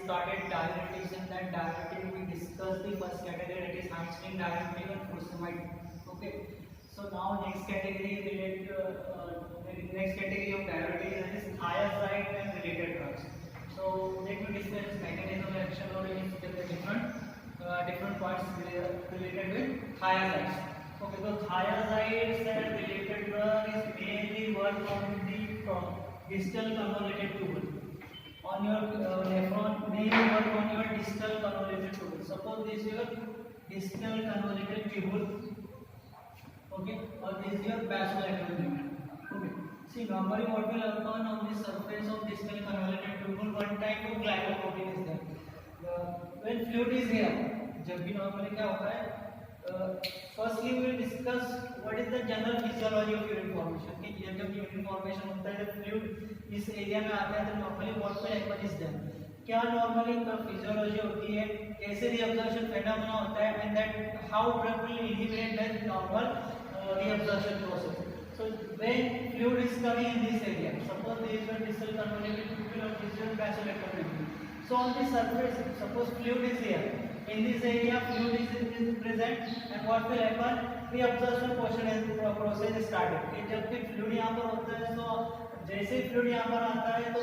started diuretics, and that diuretic we discussed the first category, that is high strength diuretic and furosemide. Okay, so now next category of diuretic, that is thiazide and related drugs. So let me discuss mechanism of action or the different parts related with thiazides. Okay, so thiazides and related drug is mainly work on the distal convoluted tubule. On your nephron, mainly work on your distal convoluted tubule. Suppose this is your distal convoluted tubule, okay, or this is your basolateral membrane. Okay, see normally what will occur on the surface of distal convoluted tubule, one type of glycoprotein is there. When fluid is here, जब भी normally क्या होता है, firstly we will discuss what is the general physiology of urine formation. कि जब urine formation होता है, जब fluid इस एरिया में आता है, तो normally what will happen is that क्या normally physiology होती है, कैसे reabsorption phenomena होता है, and that how drug will inhibit that normal reabsorption process. So when fluid is coming in this area, suppose this is distal convoluted tubule or this is basolateral tubule. So on the surface, suppose fluid is here. In this area, fluid is present, and what will happen? Reabsorption process is started. जब भी fluid यहाँ पर होता है, तो जैसे ही fluid यहाँ पर आता है, तो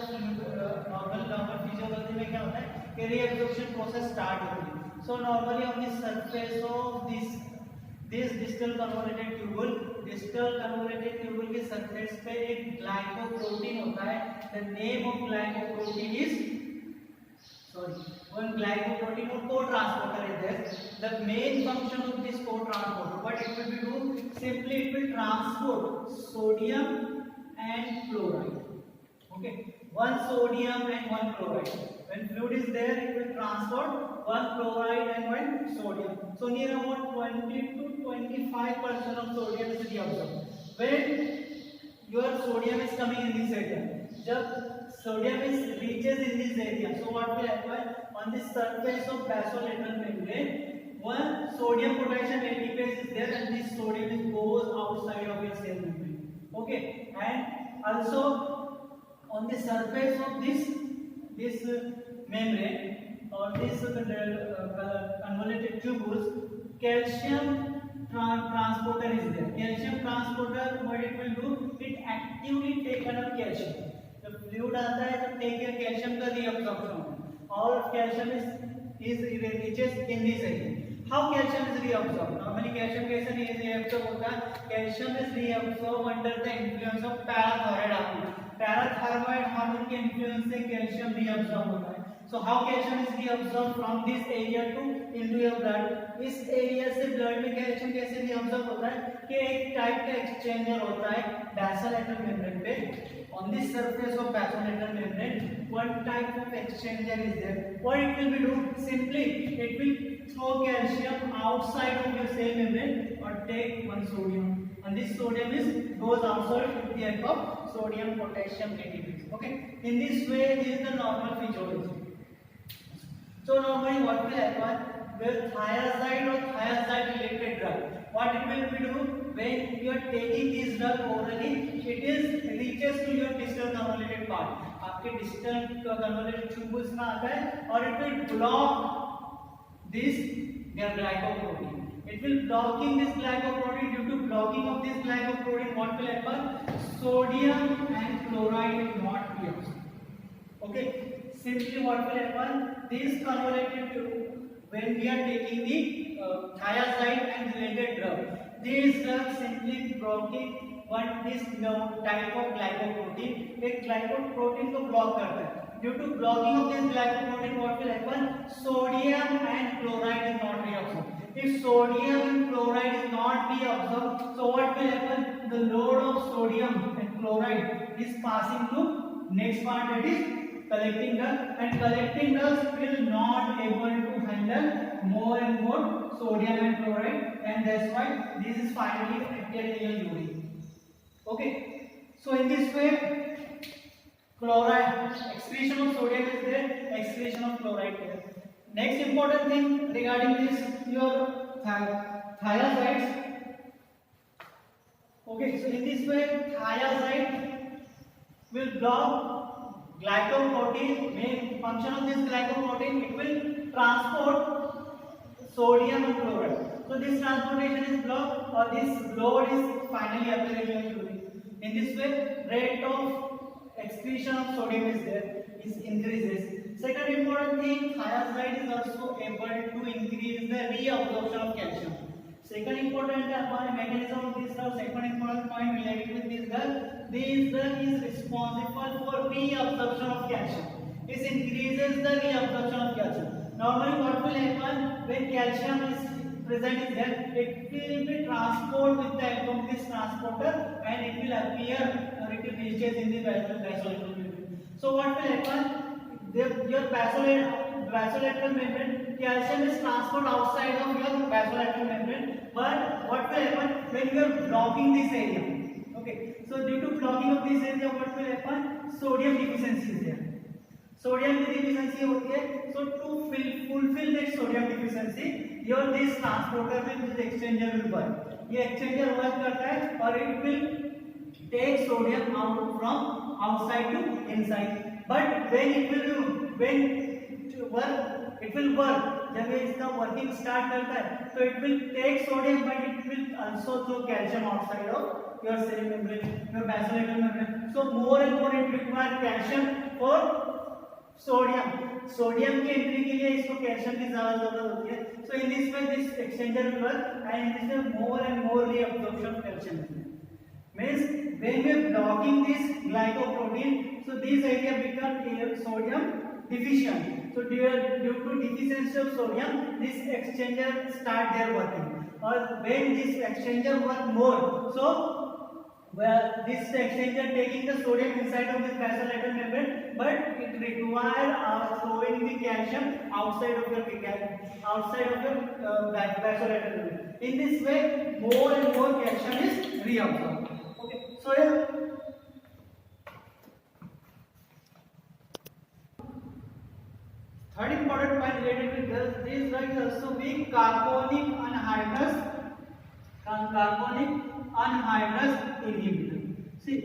normal physiology में क्या होता है कि reabsorption process start होती है. So normally on the surface of this distal convoluted tubule के surface पे एक glycoprotein होता है. The name of glycoprotein is one glycoprotein or co-transporter is there. The main function of this co-transporter, what it will do, simply it will transport sodium and chloride. Okay, one sodium and one chloride. When fluid is there, it will transport one chloride and one sodium. So near about 20 to 25% of sodium is reabsorbed. When your sodium is coming in this area, जब sodium is reaches in this area, so what will happen on the surface of basolateral membrane, one sodium potassium ATPase is there, and this sodium is goes outside of your cell membrane. Okay, and also on the surface of this membrane or this convoluted tubules, calcium transporter is there. Calcium transporter, what it will do, it actively take up calcium. Fluid आता है तो take care calcium का reabsorption और calcium is reaches in this area. How calcium is reabsorb? Normally calcium कैसे reabsorb होता है? Calcium is reabsorb under the influence of parathyroid hormone. Parathyroid hormone के influence से कैल्शियम रीअब्जॉर्ब होता है. So how calcium is reabsorbed from this area to into your blood? इस area से blood में कैल्शियम कैसे reabsorb होता है कि एक टाइप का एक्सचेंजर होता है basolateral membrane पे. On the surface of basolateral membrane, one type of exchanger is there. What it will be do? Simply it will throw calcium outside of your cell membrane or take one sodium, and this sodium is goes outside with the help of sodium potassium ATPase. Okay, in this way this is the normal physiology. So normally what will happen with thiazide or thiazide related drug, what it will be do when you are taking this drug orally, it is reaches to your distal convoluted part. आपके distal convoluted tubules में आता है और it will block this their glycoprotein. It will blocking this glycoprotein. Due to blocking of this glycoprotein, what will happen? Sodium and chloride will not be absorbed. Okay. Simply what will happen? This convoluted tube, when we are taking the thiazide and related drug, these drugs simply blocking this type of glycoprotein. एक glycoprotein को block करता है. Due to blocking of this glycoprotein, what will happen? Sodium and chloride is not reabsorbed. If sodium and chloride is not reabsorbed, so what will happen? The load of sodium and chloride is passing to next part, that is collecting drugs, and collecting drugs will not able to handle more and more sodium and chloride, and that's why this is finally acted in your urine. Okay, so in this way chloride excretion of sodium is there, excretion of chloride is there. Next important thing regarding this, your thiazides. Okay, so in this way thiazide will block glycoprotein, main function of this glycoprotein, it will transport sodium and chloride. So this transportation is blocked, or this load is finally appearing in your urine. In this way, rate of excretion of sodium is increases. Second important thing, thiazide is also able to increase the reabsorption of calcium. Second important mechanism of this drug, second important point related with this drug is responsible for reabsorption of calcium. This increases the reabsorption of calcium. Normally what will happen when calcium is present in there, it will be transported with the help of this transporter and it will appear or it will reaches in the vasolateral membrane. So what will happen? Your vasolateral membrane, calcium is transferred outside of your vasolateral membrane, but what will happen when you are blocking this area? Okay, so due to blocking of this area, what will happen? Sodium deficiency is there. Sodium deficiency होती है, so to fulfill that sodium deficiency, your this transporter with this exchanger will work. ये exchanger work करता है और it will take sodium out from outside to inside. But when it will work, जब ये इसका working start करता है, so it will take sodium, but it will also throw calcium outside of your cell membrane, your vasolateral membrane. So more and more it requires calcium for sodium की entry के लिए इसको calcium की ज्यादा जरूरत होती है. So in this way this exchanger will work and in this way more and more reabsorption of calcium means when we are blocking this glycoprotein, so this area become sodium deficient. So due to deficiency of sodium, this exchanger start their working, or when this exchanger work more, so where this exchanger taking the sodium inside of this vasolateral membrane, but it require throwing the calcium outside of your vasolateral membrane. In this way, more and more calcium is reabsorbed. Okay, so third important point related with this drug is also being carbonic anhydrous inhibitor. See,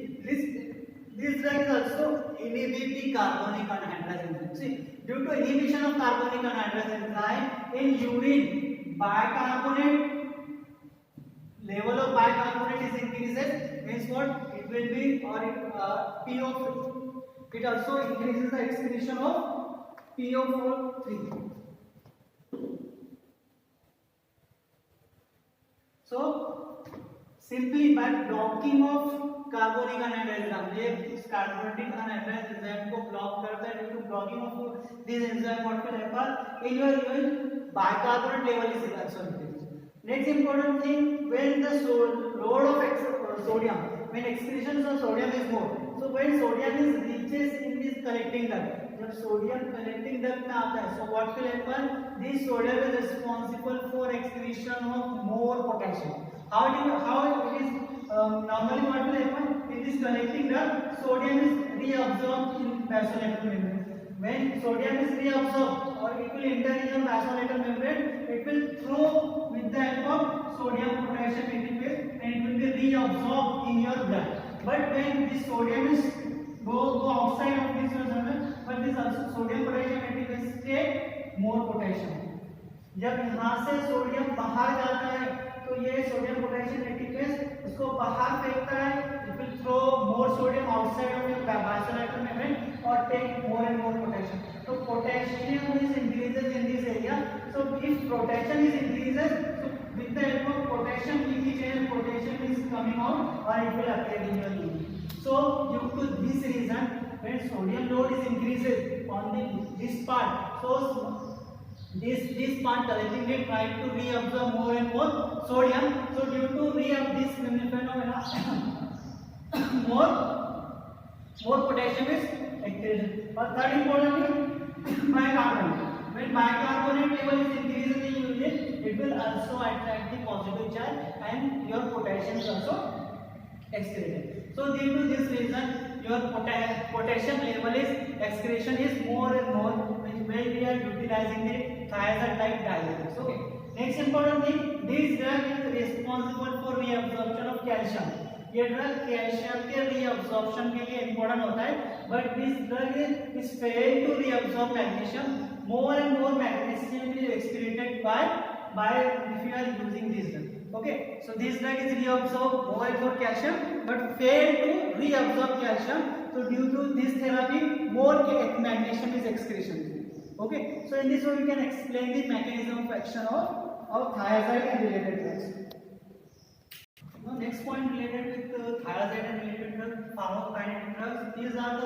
this drug is also inhibiting carbonic anhydrous enzyme. See, due to inhibition of carbonic anhydrous enzyme in urine, bicarbonate level of bicarbonate is increases. Means what? It will be PO. It also increases the excretion of PO4 So simply by blocking of carbonic anhydrous enzyme, ये इस carbonic anhydrous enzyme को block करता है. Due to blocking of this enzyme, what will happen? In your urine, bicarbonate level is also increased. Next important thing, when the load of sodium, when excretion of sodium is more, so when sodium is reaches in this collecting duct, जब sodium collecting duct में आता है, so what will happen? This sodium is responsible for excretion of more potassium. How it is normally what will happen in this collecting duct? Sodium is reabsorbed in vasolateral membrane. When sodium is reabsorbed, or it will enter in your vasolateral membrane, it will throw with the help of sodium potassium interface, and it will be reabsorbed in your blood. But when this sodium is go outside of this membrane, but this also sodium potassium interface take more potassium. जब यहाँ से sodium बाहर जाता है, तो ये sodium potassium interface उसको बाहर फेंकता है. It will throw more sodium outside of your vasolateral membrane और take more and more potassium. तो potassium is increases in this area. So if potassium is increases, so with the help of potassium leakage and potassium is coming out, or it will appear in your urine. So due to this reason, when sodium load is increases on this part, so this part collectively try to reabsorb more and more sodium. So due to this phenomena, more potassium is excreted. Or third important thing, bicarbonate. When bicarbonate level is increased in the urine, it will also attract the positive charge, and your potassium is also excreted. So due to this reason, your potassium level is excretion is more and more, when we are utilizing the thiazide type diuretics. Okay. Next important thing, this drug is responsible for reabsorption of calcium. ये drug calcium के reabsorption के लिए important होता है. but this drug is failed to reabsorb magnesium. More and more magnesium is excreted by if you are using this drug. Okay, so this drug is reabsorb more and more calcium, but failed to reabsorb calcium. So due to this therapy, more magnesium is excretion. Okay, so in this way we can explain the mechanism of action of thiazide and related drugs. Now next point related with thiazide and related drugs, pharmacokinetic drugs. These are the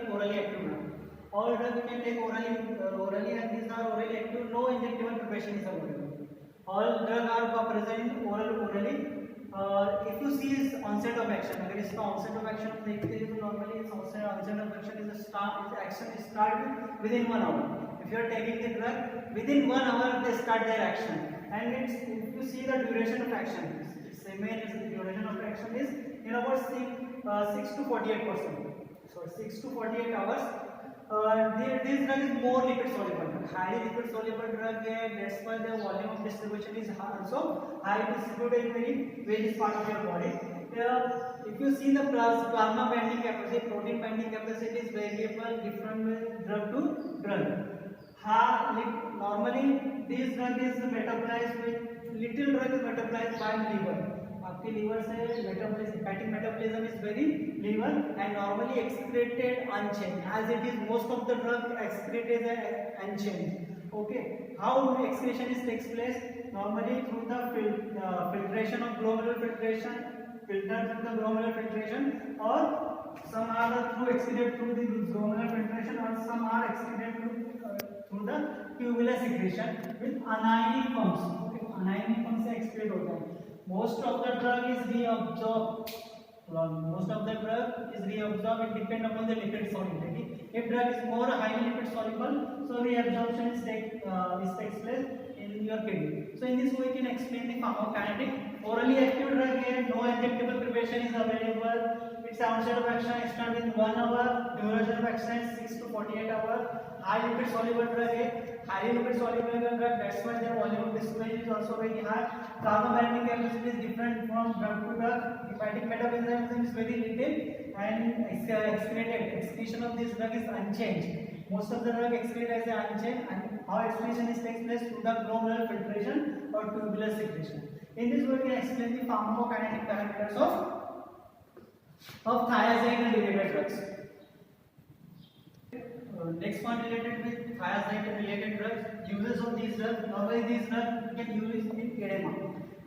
orally active drugs. All drugs you can take orally, and these are orally active. No injectable preparation is available. All drugs are present orally. If you see its onset of action, अगर इसका onset of action देखते हैं तो normally its onset of action is start within 1 hour. If you are taking the drug within 1 hour, they start their action, and if you see the duration of action, the duration of action is in about 6 to 48%. So 6 to 48 hours. This drug is more lipid soluble, highly lipid soluble drug. That's why the volume of distribution is also high distributed in various part of your body. If you see the plasma binding capacity, protein binding capacity is variable, different drug to drug. Normally this drug is metabolized with little drug is metabolized by liver. आपके liver से hepatic metabolism is very liver, and normally excreted unchanged, as it is most of the drug excreted unchanged. Okay, how excretion takes place? Normally through the filtration of glomerular filtration, filtered through the glomerular filtration, or some are through excreted through the glomerular filtration, or some are excreted through the tubular secretion with anionic pumps. Okay, anionic pumps से excrete होता है. Most of the drug is reabsorbed. Most of the drug is reabsorbed. It depends upon the lipid solubility. If drug is more highly lipid soluble, so reabsorption takes place in your kidney. So in this way, we can explain the pharmacokinetic. Orally active drug here, no injectable preparation is available. Its onset of action starts in 1 hour. Duration of action is 6 to 48 hours. High lipid soluble drug here. Highly lipid soluble drug. That's why their volume of distribution is also very high. Plasma binding capacity is different from drug to drug. Hepatic metabolism is very little, and excretion of this drug is unchanged. Most of the drug excreted as unchanged, and how excretion takes place through the glomerular filtration or tubular secretion. In this way, we can explain the pharmacokinetic parameters of thiazide and related drugs. Next point related with thiazide and related drugs, uses of these drugs. Normally these drugs can use in edema.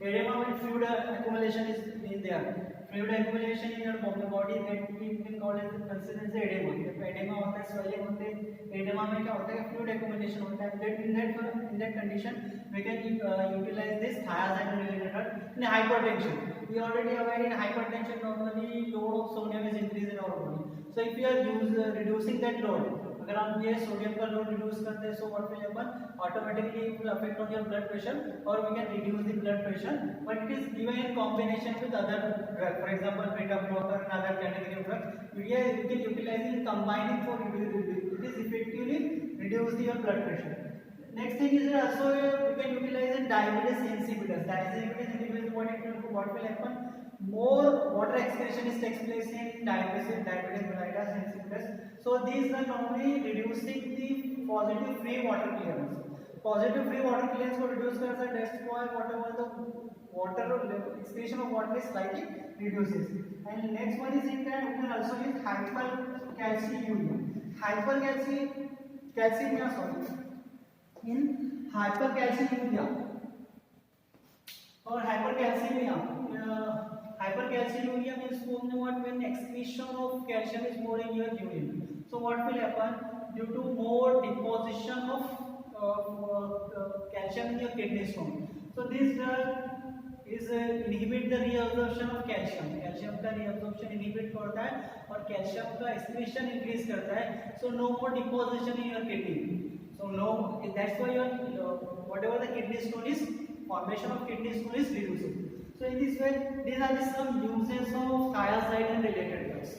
Edema when fluid accumulation is in there. Fluid accumulation in your body, that we can call it considered as edema. If edema होता है, swelling होते हैं, edema में क्या होता है? Fluid accumulation होता है. In that condition, we can utilize this thiazide related drug. In hypertension, we already aware in hypertension normally load of sodium is increased in our body. So if you are reducing that load, अगर आप ये sodium का load reduce करते हैं, so what will happen? Automatically it will affect on your blood pressure, or we can reduce the blood pressure, but it is given in combination with other drug. For example, beta blocker and other category of drug. We can utilize it, combine it for it is effectively reduce your blood pressure. Next thing is also we can utilize in diabetes insipidus. Diabetes insipidus, what will happen? More water excretion takes place in diabetes mellitus insipidus. So these are normally reducing the positive free water clearance. Positive free water clearance को reduce करता है. That's why whatever the water excretion of water is slightly reduces. And next one is we can also use hypercalciuria. In hypercalciuria or hypercalcemia. Hypercalciuria means when excretion of calcium is more in your urine. So what will happen? Due to more deposition of calcium in your kidney stone. So this drug is inhibit the reabsorption of calcium. Calcium का reabsorption inhibit करता है और calcium का excretion increase करता है. So no more deposition in your kidney. So no, that's why your whatever the kidney stone is, formation of kidney stone is reducing. So in this way, these are the some uses of thiazide and related drugs.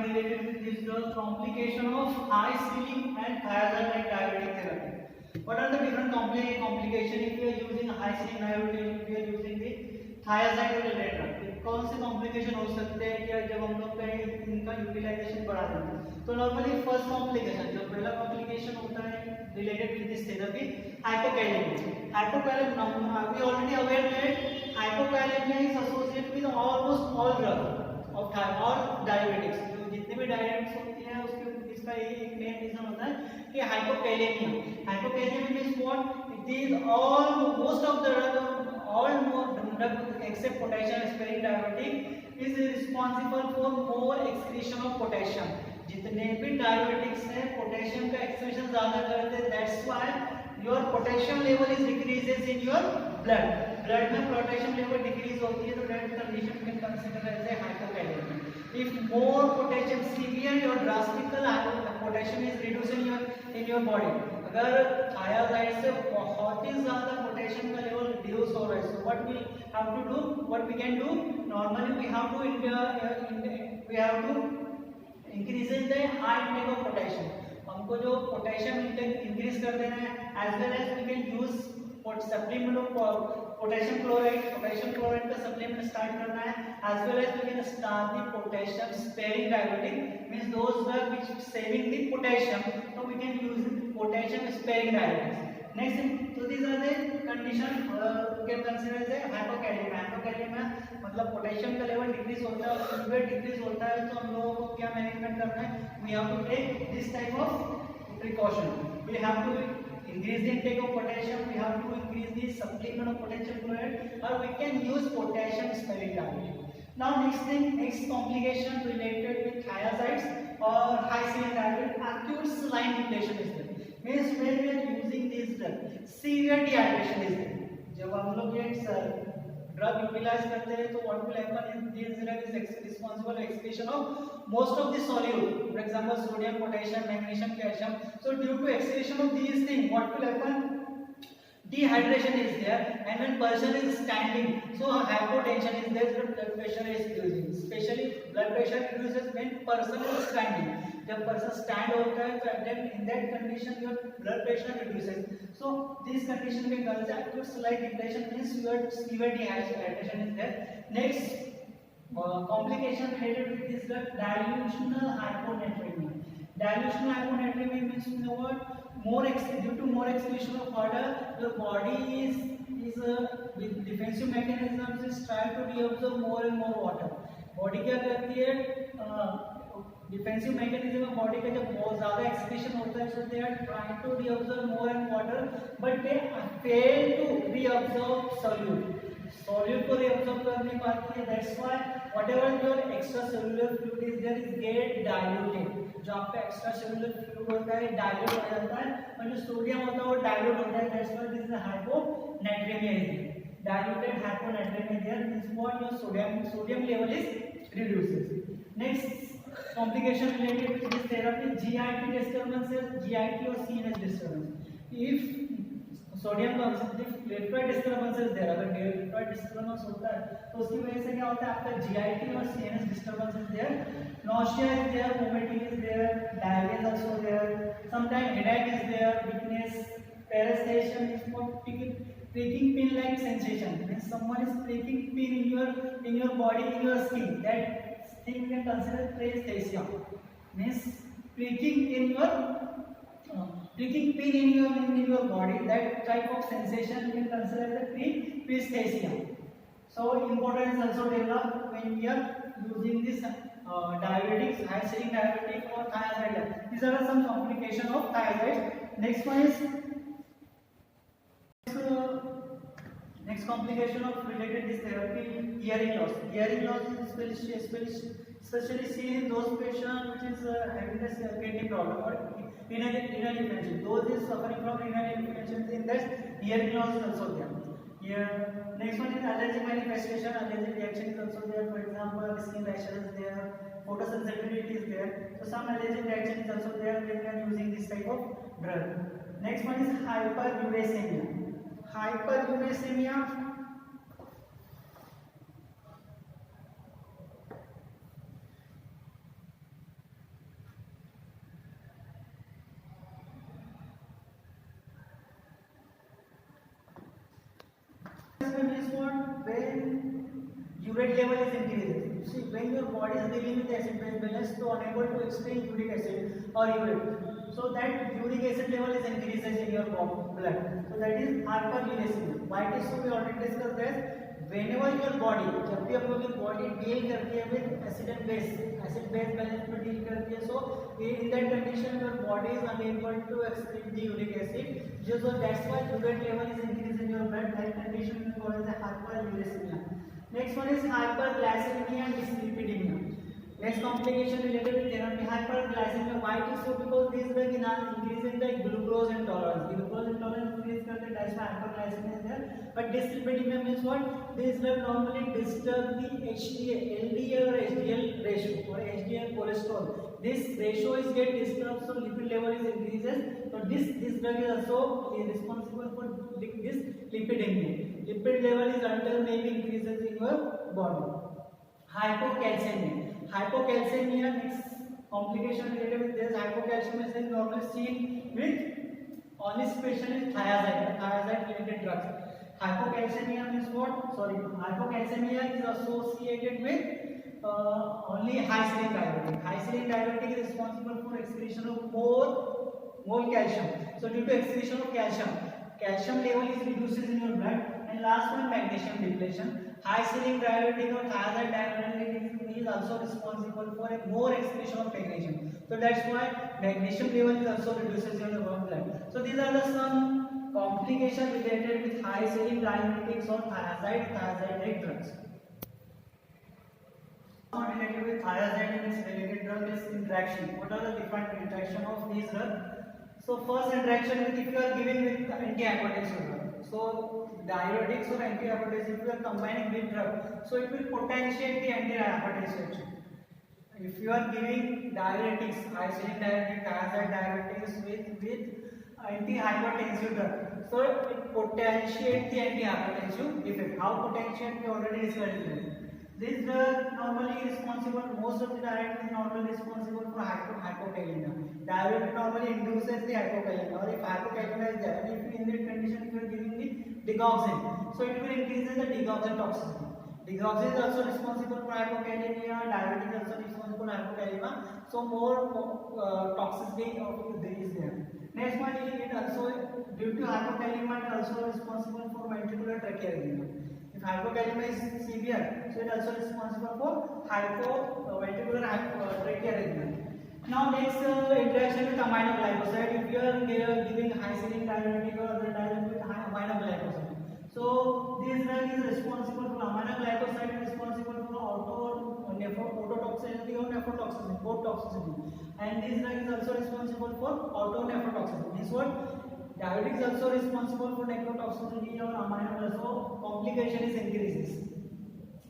Related with this drug, complication of high ceiling and thiazide and diabetic therapy. What are the different complications if you are using high ceiling diabetic, if you are using the thiazide related drug? कौन से complication हो सकते हैं कि जब हम लोग कहीं इनका यूटिलाइजेशन बढ़ा देंगे। तो नॉर्मली फर्स्ट कॉम्प्लिकेशन, जो पहला कॉम्प्लिकेशन होता है related with this therapy, hypokalemia. Hypokalemia, we already aware that hypokalemia is associated with almost all drug of और डायबिटिक्स। जो जितने भी डायबिटिक्स होती है उसके इसका एक मेन रीजन होता है कि hypokalemia. Hypokalemia means what? It is all most of the all drug except potassium sparing diuretic is responsible for more excretion of potassium। जितने भी डायबिटिक्स है पोटेशियम का एक्सक्रीशन ज्यादा करते हैं, that's why your potassium level is decreases in your blood. Blood में potassium level decrease होती है तो that condition can consider as a hypokalaemia. If more potassium severe और drastical potassium is reduce in your body, अगर thyroid से बहुत ही ज्यादा potassium का लेवल रिड्यूस हो रहा है, so what we have to do, what we can do, normally we have to increases the high intake of potassium. हमको जो पोटेशियम इंटेक इंक्रीज कर देना है, as well as we can use supplement of potassium chloride का supplement start करना है, as well as we can start the potassium sparing diabetic, means those drug which saving the potassium, so we can use potassium sparing diuretics। next, so these are the condition can consider as a hypokalemia। hypokalemia मतलब potassium का level decrease होता है और severe decrease होता है, तो हम लोगों को क्या मैनेजमेंट करना है, we have to take this type of precaution। we have to increase the intake of potassium, we have to increase the supplement of potassium chloride, or we can use potassium sparing diuretic। now next thing, next complication related with thiazides or high saline diuretic, acute saline depletion is there, means when we are using this drug severe dehydration is there। जब हम लोग ये drug utilise करते हैं तो what will happen in this drug is responsible for excretion of most of the solute, for example sodium, potassium, magnesium, calcium. So due to excretion of these things what will happen, dehydration is there, and when person is standing, so hypotension is there, the blood pressure is reducing, especially blood pressure reduces when person is standing। जब person stand होता है तो then in that condition your blood pressure reduces, so this condition में कहा जाता है acute saline depletion means your severe dehydration is there। next complication related with this drug, dilutional hyponatremia। dilutional hyponatremia means you know what, due to more excretion of water, your body is with defensive mechanisms is try to reabsorb more and more water। Body क्या करती है, defensive mechanism of body का जब बहुत ज्यादा excretion होता है, so they are trying to reabsorb more and water, but they fail to reabsorb solute को रीअब्सॉर्ब कर नहीं पाती है, that's why whatever your extra cellular fluid is there is get diluted. जो आपका एक्स्ट्रा सेलुलर फ्लूइड होता है dilute हो जाता है और जो सोडियम होता है वो डाइल्यूट होता है, that's why this is hyponatremia is there. diluted hyponatremia there means what, your sodium level is reduces। next complication related with this therapy, GIT disturbances, GIT or CNS disturbance। if sodium electrolyte disturbances there, अगर electrolyte disturbance होता है तो उसकी वजह से क्या होता है, आपका GIT और CNS disturbances there, nausea is there, vomiting is there, diarrhea is also there, sometimes headache is there, weakness, paresthesia is what, pricking pain like sensation, means someone is pricking pain in your body, in your skin, that thing we can consider paresthesia, means pricking pain in your body, that type of sensation we can consider as paresthesia। so important is also developed when we are using this diuretics, high saline diuretic or thiazide। these are some complication of thiazide। next one is next complication of related this therapy, hearing loss। hearing loss is especially seen in those patients which is having this kidney problem or renal deficiency, those is suffering from renal deficiency, in that hearing loss is also there here। next one is allergic manifestation, allergic reaction is also there, for example skin rashes is there, photosensitivity is there, so some allergic reaction is also there when we are using this type of drug। next one is hyperuricemia। hyperuricemia means what, when urate level is increased. See, when your body is dealing with acid-base balance, so unable to exchange uric acid or urate, so that uric acid level is increases in your blood. So that is hyperuricemia. Why it is so? We already discussed that. Whenever your body, जब भी हम लोग की body deal करती है with acid and base, acid base balance में deal करती है, so in that condition your body is unable to excrete the uric acid, so that's why urate level is increased in your blood. That condition is called as hyperuricemia. Next one is hyperglycemia and dyslipidemia. Next complication related with therapy, hyperglycemia. Why it is so? Because this drug increasing the glucose intolerance. Glucose intolerance increase करते, that's why hyperglycemia is there. But dyslipidemia means what? This drug normally disturb the LDL or HDL ratio or HDL cholesterol. This ratio is get disturbed, so lipid level is increases. So this drug is also responsible for this lipidemia. Lipid level is until maybe increases in your body. Hypocalcemia. Hypocalcemia is complication related with this. Hypocalcemia is normally seen with only specially thiazide related drugs. Hypocalcemia means what? Sorry, hypocalcemia is associated with only high serum diuretic. High serum diuretic is responsible for excretion of more calcium. So due to excretion of calcium level is reduces in your blood. And last one, magnesium depletion. High serum diuretic or thiazide diuretic is also responsible for a more excretion of magnesium. So that's why magnesium level is also reduces in your blood. So these are the some complications related with high serum diuretics or thiazide drugs. Related with thiazide and its related drug is interaction. What are the different interaction of these drugs? So first interaction with, if you are giving with antihypertensive drug. So diuretics or antihypertensive, if you are combining with drug, so it will potentiate the antihypertensive action. If you are giving diuretics, isolate diuretic, thiazide diuretics with antihypertensive drug, so it potentiate the antihypertensive effect. How potentiate? We already discussed it. This drug normally is responsible, most of the diuretic is normally responsible for hypokalemia. Diuretic normally induces the hypokalemia, or if hypokalemia is there, if in that condition if you are giving the digoxin, so it will increase the digoxin toxicity. Digoxin is also responsible for hypokalemia, diuretic is also responsible for hypokalemia, so more toxicity of is there. Next one, it also due to hypokalemia it also responsible for ventricular tachyarrhythmia. If hypokalemia is severe, so it also responsible for ventricular tachyarrhythmia. Now next interaction with aminoglycoside. If you are giving high serum diuretic or other diuretic with aminoglycoside, so this drug is responsible for aminoglycoside is responsible for ototoxicity or nephrotoxicity, both toxicity, and this drug is also responsible for autonephrotoxicity. Means what? Diuretic is also responsible for nephrotoxicity or aminoglycoside, so complication is increases.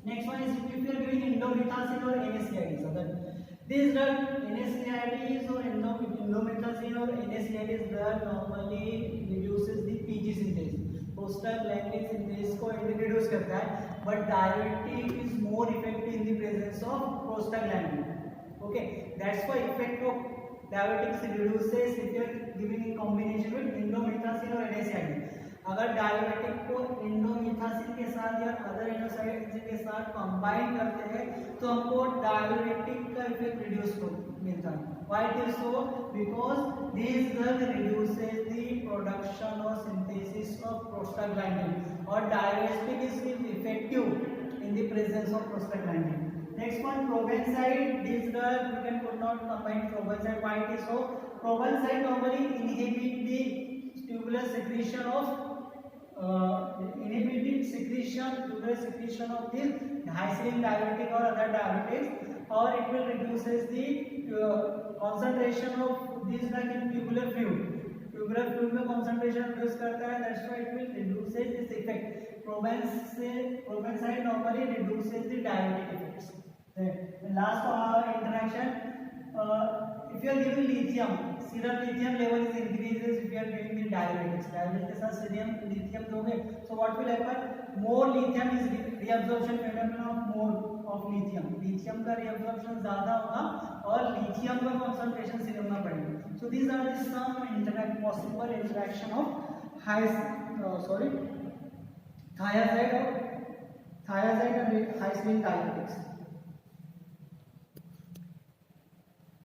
Next one is if you are giving indomethacin or NSAIDs. So this drug NSAIDs or indomethacin or NSAIDs drug normally reduces the PG synthase. Prostaglandin synthase को reduce करता है, but diuretic is more effective in the presence of prostaglandin. Okay, that's why effect of diuretics reduces if you are giving in combination with indomethacin or NSAID. अगर diuretic को indomethacin के साथ या other एनोसाइड के साथ combine करते हैं तो हमको डायरेटिक का इफेक्ट रिड्यूस मिलता है. Why it is so? Because this drug reduces the production or synthesis of prostaglandin, or diuretic is effective in the presence of prostaglandin. Next one, probenecide. This drug we can could not combine probenecide. Why it is so? Probenecide normally inhibit the tubular secretion of tubular secretion of the high serum diuretic or other diuretics, or it will reduces the concentration of this drug in tubular fluid. Tubular fluid में concentration reduce करता है, that's why it will reduces this effect. Probenecide normally reduces the diuretic effects. The last interaction, if you are giving lithium, serum lithium level is increases if you are giving the diuretics. Diuretics के साथ serum lithium दोगे, so what will happen? More lithium is reabsorption phenomenon of lithium. Lithium का reabsorption ज़्यादा होगा और lithium का concentration serum में बढ़ेगा. So these are the some possible interaction of thiazide thiazide and high swing diuretics.